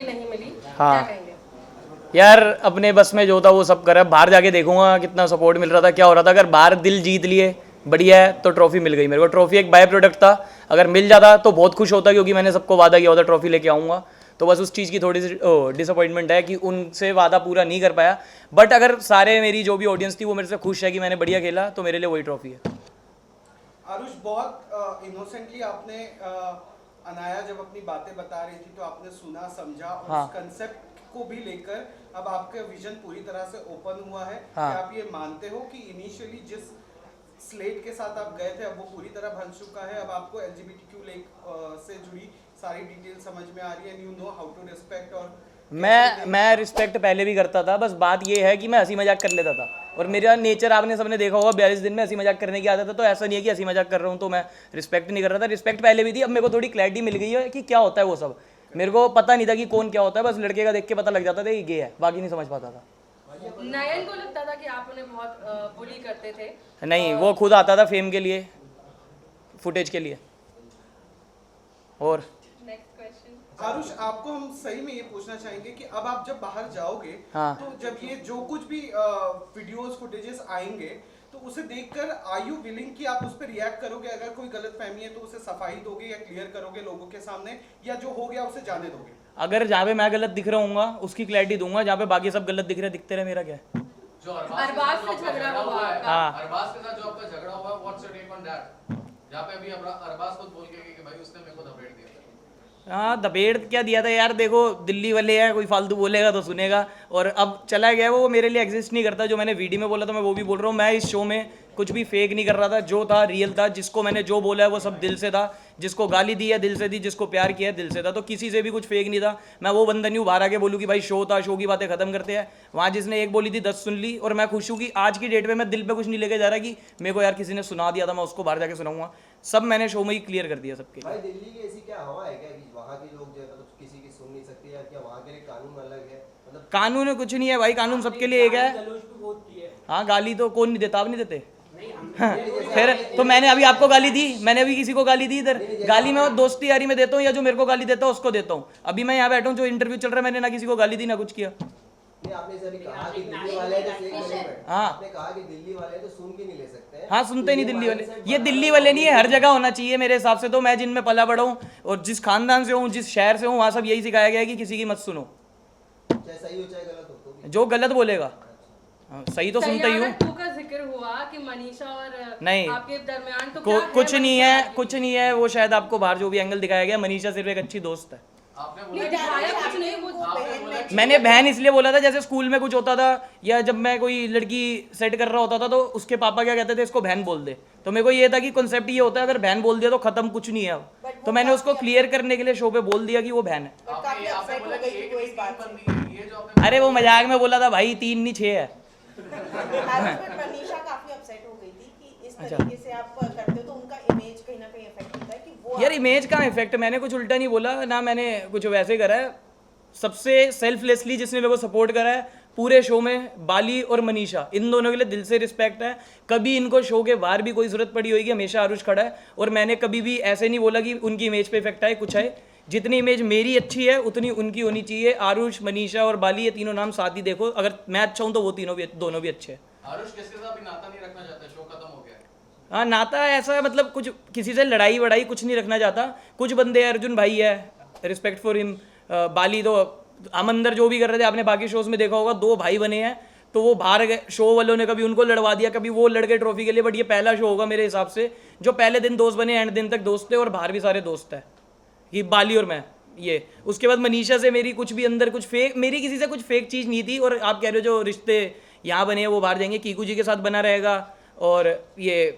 नहीं मिली, हाँ क्या कहेंगे? यार, अपने बस में जो था वो सब करा। बाहर जाके देखूंगा कितना सपोर्ट मिल रहा था, क्या हो रहा था। अगर बाहर दिल जीत लिए बढ़िया है, तो ट्रॉफी मिल गई मेरे को। ट्रॉफी एक बाय प्रोडक्ट था, अगर मिल जाता तो बहुत खुश होता, क्योंकि मैंने सबको वादा किया होता ट्रॉफी लेके आऊँगा। तो बस उस चीज़ की थोड़ी सी डिसअपॉइंटमेंट है कि उनसे वादा पूरा नहीं कर पाया। बट अगर सारे मेरी जो भी ऑडियंस थी वो मेरे से खुश है कि मैंने बढ़िया खेला, तो मेरे लिए वही ट्रॉफी है। आरुष, बहुत इनोसेंटली आपने अनाया जब अपनी बातें बता रही थी तो आपने सुना, समझा और हाँ। उस कंसेप्ट को भी लेकर अब आपका विजन पूरी तरह से ओपन हुआ है। हाँ। क्या आप ये मानते हो कि इनिशियली जिस स्लेट के साथ आप गए थे अब वो पूरी तरह बन चुका है, अब आपको LGBTQ से जुड़ी सारी डिटेल समझ में आ रही है, you know how to respect? और मैं रिस्पेक्ट पहले भी करता था, बस बात ये है कि मैं हंसी मजाक कर लेता था। और मेरा नेचर आपने सबने देखा होगा, 42 दिन में हंसी मजाक करने की आदत है। तो ऐसा नहीं है कि हंसी मजाक कर रहा हूँ तो मैं रिस्पेक्ट नहीं कर रहा था। रिस्पेक्ट पहले भी थी, अब मेरे को थोड़ी क्लैरिटी मिल गई है कि क्या होता है वो सब। मेरे को पता नहीं था कि कौन क्या होता है, बस लड़के का देख के पता लग जाता था कि गे है, बाकी नहीं समझ पाता था। नयन को लगता था कि आप उन्हें बहुत बुली करते थे। नहीं, वो खुद आता था फेम के लिए, फुटेज के लिए। और नेक्स्ट क्वेश्चन। आरुष, आपको हम सही में ये पूछना चाहेंगे कि अब आप जब बाहर जाओगे, हाँ। तो जब ये जो कुछ भी वीडियोस फुटेजेस आएंगे तो उसे देखकर आर यू विलिंग कि आप उस पर रिएक्ट करोगे? अगर कोई गलत फहमी है तो उसे सफाई दोगे या क्लियर करोगे लोगों के सामने, या जो हो गया उसे जाने दोगे? अगर जहाँ पे मैं गलत दिख रहा हूँ उसकी क्लैरिटी दूंगा, जहाँ पे बाकी सब गलत दिख रहे दिखते रहे, मेरा क्या है। जो अरबाज से झगड़ा हुआ आपका। हाँ। अरबाज के साथ जो आपका झगड़ा हुआ, what's your take on that? जहाँ पे अभी अरबाज खुद बोल के कि भाई उसने मेरे को धपेट दिया था। हाँ, दपेड़ क्या दिया था यार। देखो, दिल्ली वाले हैं, कोई फालतू बोलेगा तो सुनेगा। और अब चला गया वो मेरे लिए एग्जिस्ट नहीं करता। जो मैंने वीडियो में बोला था मैं वो भी बोल रहा हूँ। मैं इस शो में कुछ भी फेक नहीं कर रहा था, जो था रियल था। जिसको मैंने जो बोला है वो सब दिल से था। जिसको गाली दी है दिल से दी, जिसको प्यार किया है दिल से था। तो किसी से भी कुछ फेक नहीं था। मैं वो बंदा नहीं बाहर आके बोलूँ कि भाई शो था, शो की बातें खत्म करते हैं। वहाँ जिसने एक बोली थी 10 सुन ली। और मैं खुश हूँ कि आज की डेट में मैं दिल पे कुछ नहीं लेके जा रहा कि मेरे को यार किसी ने सुना दिया था मैं उसको बाहर जाके सुनाऊंगा। सब मैंने शो में ही क्लियर कर दिया सबके। भाई, दिल्ली की ऐसी क्या हवा है क्या कि वहाँ के लोग जो है मतलब किसी की सुन नहीं सकते, या क्या वहाँ के लिए कानून अलग है? मतलब कानून कुछ नहीं है भाई, कानून सबके लिए एक है। हाँ, गाली तो कौन नहीं देता, आप नहीं देते। हाँ, फिर तो मैंने अभी आपको गाली दी, मैंने अभी किसी को गाली दी इधर। गाली मैं दोस्ती यारी में देता हूँ, या जो मेरे को गाली देता हूँ उसको देता हूँ। अभी मैं यहाँ बैठा हूँ, जो इंटरव्यू चल रहा है, मैंने ना किसी को गाली दी ना कुछ किया। नहीं, आपने जैसे अभी कहा कि दिल्ली वाले हैं तो एक मिनट, हाँ। आपने कहा कि दिल्ली वाले हैं तो सुन के नहीं ले सकते हैं। हाँ, सुनते नहीं तो दिल्ली वाले। mindset ये बना दिल्ली रहा वाले है नहीं है, हर जगह होना चाहिए मेरे हिसाब से। तो मैं जिनमें पला बड़ा हूँ और जिस खानदान से हूँ, जिस शहर से हूँ, वहाँ सब यही सिखाया गया है कि किसी की मत सुनो, चाहे सही हो चाहे गलत हो तो भी। जो गलत बोलेगा। हाँ, सही तो सुनते ही हूँ। सयाना 2 का जिक्र हुआ कि मनीषा और नहीं। आपके दरमियान तो क्या कुछ नहीं मनीषा है, की? कुछ नहीं है। वो शायद आपको बाहर जो भी एंगल दिखाया गया, मनीषा सिर्फ एक अच्छी दोस्त है। आपने नहीं, बोला दिखाया कुछ नहीं, वो आपने बोला कि मैंने बहन इसलिए बोला था, जैसे स्कूल में कुछ होता था या जब मैं कोई लड़की सेट कर रहा होता था तो उसके पापा क्या कहते थे, इसको बहन बोल दे। तो मेरे को ये था कि कॉन्सेप्ट ये होता है, अगर बहन बोल दिया तो खत्म, कुछ नहीं है अब। तो मैंने उसको क्लियर करने के लिए शो पे बोल दिया कि वो बहन है। आपने बोला कि एक नहीं तीन बंदी है, ये जो आपने अरे वो मजाक में बोला था भाई, 3 नहीं 6 है। मनीषा काफी अपसेट हो गई थी कि इस तरीके से आप करते हो तो उनका इमेज कहीं ना कहीं इफेक्ट होता है कि वो यार, इमेज का इफेक्ट, मैंने कुछ उल्टा नहीं बोला ना, मैंने कुछ वैसे करा है। सबसे सेल्फलेसली जिसने मेरे को सपोर्ट करा है पूरे शो में, बाली और मनीषा, इन दोनों के लिए दिल से रिस्पेक्ट है। कभी इनको शो के बाहर भी कोई जरूरत पड़ी होगी, हमेशा आरुष खड़ा है। और मैंने कभी भी ऐसे नहीं बोला कि उनकी इमेज पे इफेक्ट आए, कुछ है। जितनी इमेज मेरी अच्छी है उतनी उनकी होनी चाहिए। आरुष, मनीषा और बाली, ये तीनों नाम साथ ही देखो। अगर मैं अच्छा हूँ तो वो तीनों भी, दोनों भी अच्छे हैं। आरुष किसके साथ भी नाता नहीं रखना चाहता, शो खत्म हो गया है। हाँ, नाता ऐसा मतलब कुछ किसी से लड़ाई वड़ाई कुछ नहीं रखना चाहता। कुछ बंदे, अर्जुन भाई है, रिस्पेक्ट फॉर हिम। बाली तो हम अंदर जो भी कर रहे थे, आपने बाकी शोज में देखा होगा, 2 भाई बने हैं। तो वो बाहर गए, शो वालों ने कभी उनको लड़वा दिया, कभी वो लड़ गए ट्रॉफी के लिए। बट ये पहला शो होगा मेरे हिसाब से जो पहले दिन दोस्त बने, एंड दिन तक दोस्त थे, और बाहर भी सारे दोस्त है, ये बाली और मैं। ये उसके बाद मनीषा से मेरी कुछ भी अंदर कुछ फेक, मेरी किसी से कुछ फेक चीज़ नहीं थी। और आप कह रहे हो जो रिश्ते यहाँ बने हैं वो बाहर जाएंगे, कीकू जी के साथ बना रहेगा। और ये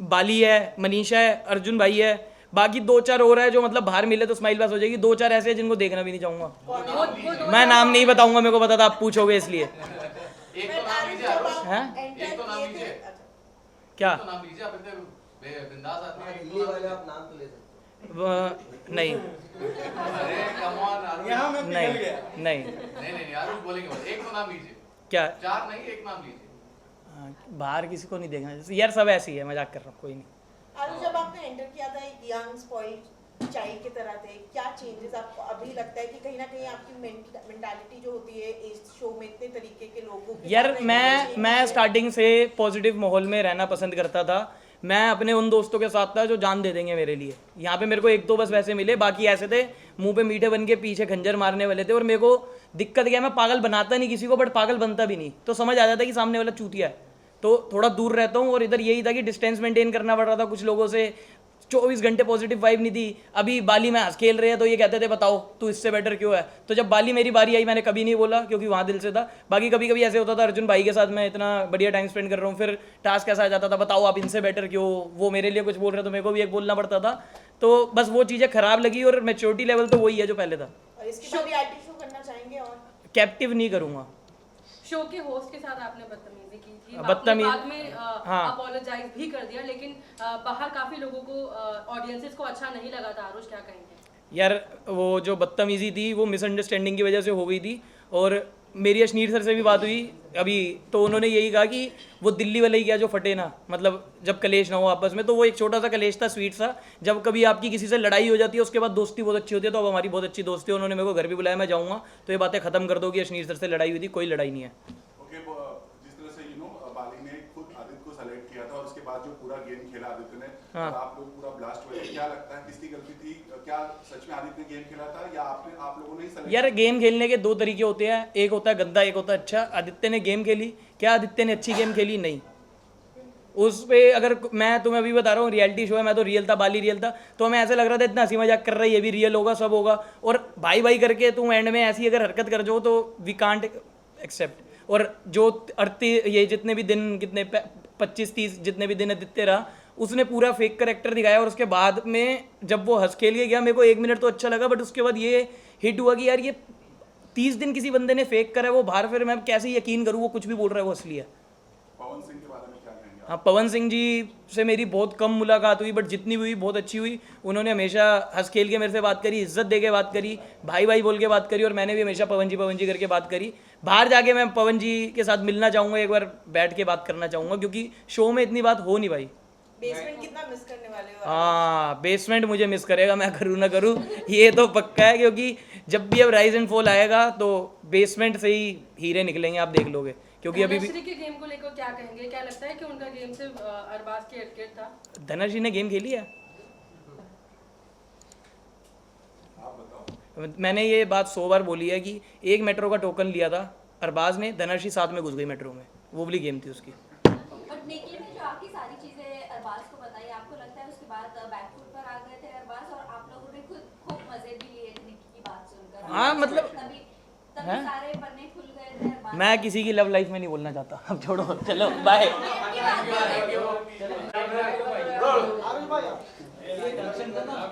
बाली है, मनीषा है, अर्जुन भाई है, बाकी 2-4 और है जो मतलब बाहर मिले तो स्माइल पास हो जाएगी। 2-4 ऐसे हैं जिनको देखना भी नहीं चाहूँगा। वो मैं नाम नहीं बताऊंगा, मेरे को पता था आप पूछोगे इसलिए। एक तो नाम लीजिए आरुष, हैं? एक तो नाम लीजिए, क्या? एक तो नाम लीजिए। आप इतने बिंदास आदमी हाँ, हैं, एक दिल्ली तो नाम वाले लीजिए। आप नाम तो ले सकते नहीं अरे कम ऑन आरुष, यहाँ मैं नहीं पिघल गया। नहीं। नहीं आरुष बोलेंगे बस, एक तो नाम लीजिए। क्या? 4 नहीं, एक नाम लीजिए। हाँ, बाहर किसी को नहीं देखना यार, सब ऐसी है, मजाक कर रहा हूँ, कोई नहीं। आरुष, जब आपने एंटर किया था यंग स्पॉइल्ड चाय की तरह थे, क्या चेंजेस आपको अभी लगता है कि कहीं ना कहीं आपकी मेंटालिटी जो होती है इस शो में इतने तरीके के लोगों के यार साथ मैं रहने में change है? स्टार्टिंग से पॉजिटिव माहौल में रहना पसंद करता था। मैं अपने उन दोस्तों के साथ था जो जान दे देंगे मेरे लिए। यहाँ पे मेरे को एक दो बस वैसे मिले, बाकी ऐसे थे मुंह पे मीठे बन के पीछे खंजर मारने वाले थे। और मेरे को दिक्कत क्या है, मैं पागल बनाता नहीं किसी को, बट पागल बनता भी नहीं, तो समझ आ जाता है कि सामने वाला चूतिया है, तो थोड़ा दूर रहता हूँ। और इधर यही था कि डिस्टेंस मेंटेन करना पड़ रहा था कुछ लोगों से, 24 घंटे पॉजिटिव वाइब नहीं थी। अभी बाली में हंस खेल रहे हैं तो ये कहते थे बताओ तू इससे बेटर क्यों है, तो जब बाली मेरी बारी आई मैंने कभी नहीं बोला क्योंकि वहाँ दिल से था। बाकी कभी कभी ऐसे होता था अर्जुन भाई के साथ मैं इतना बढ़िया टाइम स्पेंड कर रहा हूँ, फिर टास्क ऐसा आ जाता था बताओ आप इनसे बेटर क्यों, वो मेरे लिए कुछ बोल रहे तो मेरे को भी एक बोलना पड़ता था। तो बस वो चीज़ें खराब लगी और मैच्योरिटी लेवल तो वही है जो पहले था। और इसके बाद रियलिटी शो करना चाहेंगे और कैप्टिव नहीं करूँगा। शो के होस्ट के साथ आपने बदतमीजी की थी, आपने बदतमीज- बाद में हाँ। अपोलोजाइज भी कर दिया, लेकिन बाहर काफी लोगों को ऑडियंसेस को अच्छा नहीं लगा था। आरुष क्या कहेंगे? यार वो जो बदतमीजी थी वो मिसअंडरस्टैंडिंग की वजह से हो गई थी। और मेरी अशनीर सर से भी बात हुई अभी, तो उन्होंने यही कहा कि वो दिल्ली वाले ही क्या जो फटे ना, मतलब जब कलेश ना हो आपस में, तो वो एक छोटा सा कलेश था, स्वीट सा। जब कभी आपकी किसी से लड़ाई हो जाती है उसके बाद दोस्ती बहुत अच्छी होती है, तो अब हमारी बहुत अच्छी दोस्ती है। उन्होंने मेरे को घर भी बुलाया, मैं जाऊँगा तो ये बातें खत्म कर दो कि अशनीर सर से लड़ाई हुई थी, कोई लड़ाई नहीं है। ओके, जिस तरह से बाली ने खुद आदित्य को सेलेक्ट किया था और उसके बाद जो पूरा गेम खेला आदित्य ने, हाँ। और आप लोग पूरा ब्लास्ट हुए, क्या लगता है किसकी गलती थी? क्या सच में आदित्य ने गेम खेला था या आप लोगों ने ही सेलेक्ट? यार गेम खेलने के दो तरीके होते हैं, एक होता है गंदा, एक होता है अच्छा। आदित्य ने गेम खेली, क्या आदित्य ने अच्छी गेम खेली? नहीं। उस पे अगर मैं तुम्हें अभी बता रहा हूँ रियलिटी शो है, मैं तो रियल था, बाली रियल था, तो हमें ऐसे लग रहा था इतना हंसी मजाक कर रहा है, ये भी रियल होगा, सब होगा। और भाई भाई करके तुम एंड में ऐसी अगर हरकत कर जाओ तो वी कांट एक्सेप्ट। और जो ये जितने भी दिन, कितने 25-30 जितने भी दिन आदित्य रहा, उसने पूरा फेक करेक्टर दिखाया। और उसके बाद में जब वो हंस खेल के गया, मेरे को 1 मिनट तो अच्छा लगा, बट उसके बाद ये हिट हुआ कि यार ये 30 दिन किसी बंदे ने फेक करा है, वो बाहर, फिर मैं कैसे यकीन करूँ वो कुछ भी बोल रहा है वो असली है। पवन सिंह के बारे में क्या कहेंगे? हाँ, पवन सिंह जी से मेरी बहुत कम मुलाकात हुई, बट जितनी भी हुई बहुत अच्छी हुई। उन्होंने हमेशा हंस खेल के मेरे से बात करी, इज्जत दे के बात करी, भाई भाई बोल के बात करी, और मैंने भी हमेशा पवन जी करके बात करी। बाहर जाके मैं पवन जी के साथ मिलना चाहूँगा, एक बार बैठ के बात करना चाहूँगा, क्योंकि शो में इतनी बात हो नहीं भाई। बेसमेंट कितना मिस करने वाले हो? हाँ, बेसमेंट मुझे मिस करेगा, मैं करूँ ना करूँ ये तो पक्का है, क्योंकि जब भी अब राइज एंड फॉल आएगा तो बेसमेंट से ही हीरे निकलेंगे, आप देख लोगे। क्योंकि अभी भी धनश्री के गेम को लेकर क्या कहेंगे? क्या लगता है कि उनका गेम सिर्फ अरबाज के एडकेट था? धनश्री ने गेम खेली है। आप बताओ। मैंने ये बात 100 बार बोली है कि एक मेट्रो का टोकन लिया था अरबाज ने, धनश्री साथ में घुस गई मेट्रो में, वो वाली गेम थी उसकी। बट निकी ने जो आपकी सारी चीजें अरबाज को बताई, आपको लगता है उसके बाद बैकफुट पर आ गए थे अरबाज, और आप लोगों ने खुद खूब मजे भी लिए थे निकी की बात सुनकर? हाँ, मतलब तभी हैं? सारे पन्ने खुल गए थे अरबाज। मैं किसी की लव लाइफ में नहीं बोलना चाहता, अब छोड़ो, चलो बाय। की बात कर रहे थे। आरुष भाई यहाँ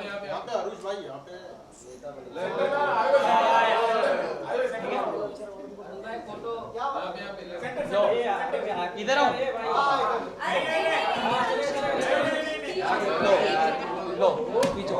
पे आरुष भाई यहाँ पे इधर आओ, अरे नहीं, नहीं, लो पीछे